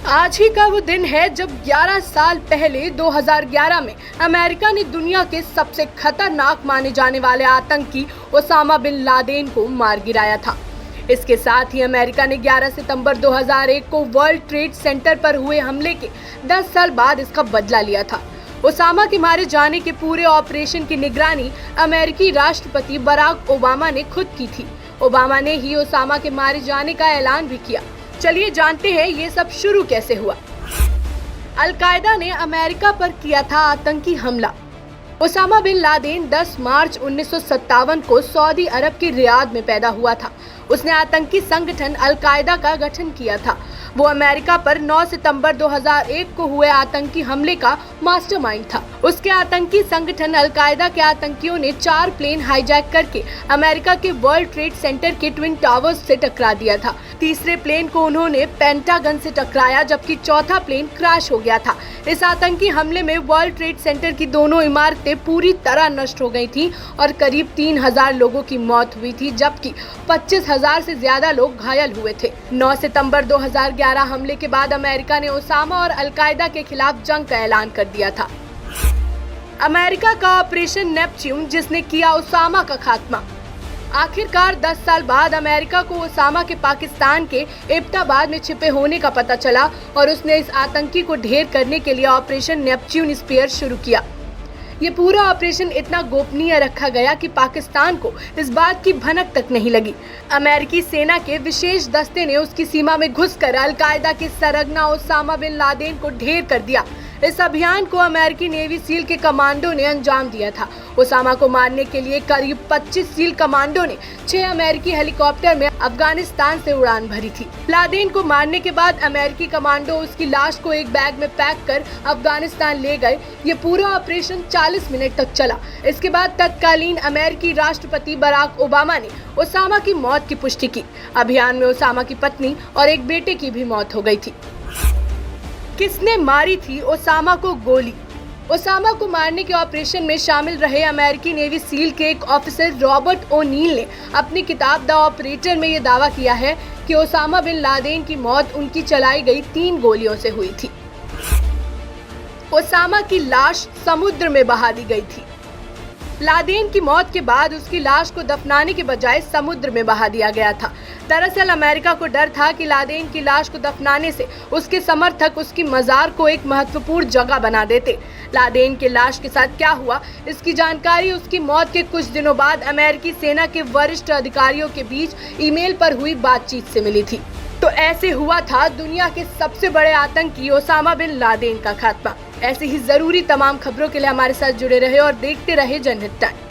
आज ही का वो दिन है जब 11 साल पहले 2011 में अमेरिका ने दुनिया के सबसे खतरनाक माने जाने वाले आतंकी ओसामा बिन लादेन को मार गिराया था। इसके साथ ही अमेरिका ने 11 सितंबर 2001 को वर्ल्ड ट्रेड सेंटर पर हुए हमले के 10 साल बाद इसका बदला लिया था। ओसामा के मारे जाने के पूरे ऑपरेशन की निगरानी अमेरिकी राष्ट्रपति बराक ओबामा ने खुद की थी। ओबामा ने ही ओसामा के मारे जाने का ऐलान भी किया। चलिए जानते हैं ये सब शुरू कैसे हुआ। अल-कायदा ने अमेरिका पर किया था आतंकी हमला। ओसामा बिन लादेन 10 मार्च 1957 को सऊदी अरब के रियाद में पैदा हुआ था। उसने आतंकी संगठन अल-कायदा का गठन किया था। वो अमेरिका पर 9 सितंबर 2001 को हुए आतंकी हमले का मास्टरमाइंड था। उसके आतंकी संगठन अल-कायदा के आतंकियों ने 4 प्लेन हाईजैक करके अमेरिका के वर्ल्ड ट्रेड सेंटर के ट्विन टावर्स से टकरा दिया था। तीसरे प्लेन को उन्होंने पेंटागन से टकराया, जबकि चौथा प्लेन क्रैश हो गया था। इस आतंकी हमले में वर्ल्ड ट्रेड सेंटर की दोनों इमारतें पूरी तरह नष्ट हो गई थी और करीब 3000 लोगों की मौत हुई थी, जबकि 25,000 से ज्यादा लोग घायल हुए थे। 9 सितंबर 2011 हमले के बाद अमेरिका ने ओसामा और अल-कायदा के खिलाफ जंग का ऐलान कर दिया था। अमेरिका का ऑपरेशन नेपच्यून, जिसने किया ओसामा का खात्मा। आखिरकार 10 साल बाद अमेरिका को ओसामा के पाकिस्तान के एबटाबाद में छिपे होने का पता चला और उसने इस आतंकी को ढेर करने के लिए ऑपरेशन नेपच्यून स्पीयर शुरू किया। ये पूरा ऑपरेशन इतना गोपनीय रखा गया कि पाकिस्तान को इस बात की भनक तक नहीं लगी। अमेरिकी सेना के विशेष दस्ते ने उसकी सीमा में घुसकर अल-कायदा के सरगना ओसामा बिन लादेन को ढेर कर दिया। इस अभियान को अमेरिकी नेवी सील के कमांडो ने अंजाम दिया था। ओसामा को मारने के लिए करीब 25 सील कमांडो ने 6 अमेरिकी हेलीकॉप्टर में अफगानिस्तान से उड़ान भरी थी। लादेन को मारने के बाद अमेरिकी कमांडो उसकी लाश को एक बैग में पैक कर अफगानिस्तान ले गए। ये पूरा ऑपरेशन 40 मिनट तक चला। इसके बाद तत्कालीन अमेरिकी राष्ट्रपति बराक ओबामा ने ओसामा की मौत की पुष्टि की। अभियान में ओसामा की पत्नी और एक बेटे की भी मौत हो गई थी। किसने मारी थी ओसामा को गोली? ओसामा को मारने के ऑपरेशन में शामिल रहे अमेरिकी नेवी सील के एक ऑफिसर रॉबर्ट ओनील ने अपनी किताब द ऑपरेटर में ये दावा किया है कि ओसामा बिन लादेन की मौत उनकी चलाई गई 3 गोलियों से हुई थी। ओसामा की लाश समुद्र में बहा दी गई थी। लादेन की मौत के बाद उसकी लाश को दफनाने के बजाय समुद्र में बहा दिया गया था। दरअसल अमेरिका को डर था कि लादेन की लाश को दफनाने से उसके समर्थक उसकी मजार को एक महत्वपूर्ण जगह बना देते। लादेन की लाश के साथ क्या हुआ, इसकी जानकारी उसकी मौत के कुछ दिनों बाद अमेरिकी सेना के वरिष्ठ अधिकारियों के बीच ईमेल पर हुई बातचीत से मिली थी। तो ऐसे हुआ था दुनिया के सबसे बड़े आतंकी ओसामा बिन लादेन का खात्मा। ऐसी ही जरूरी तमाम खबरों के लिए हमारे साथ जुड़े रहे और देखते रहे जनहित टाइम्स।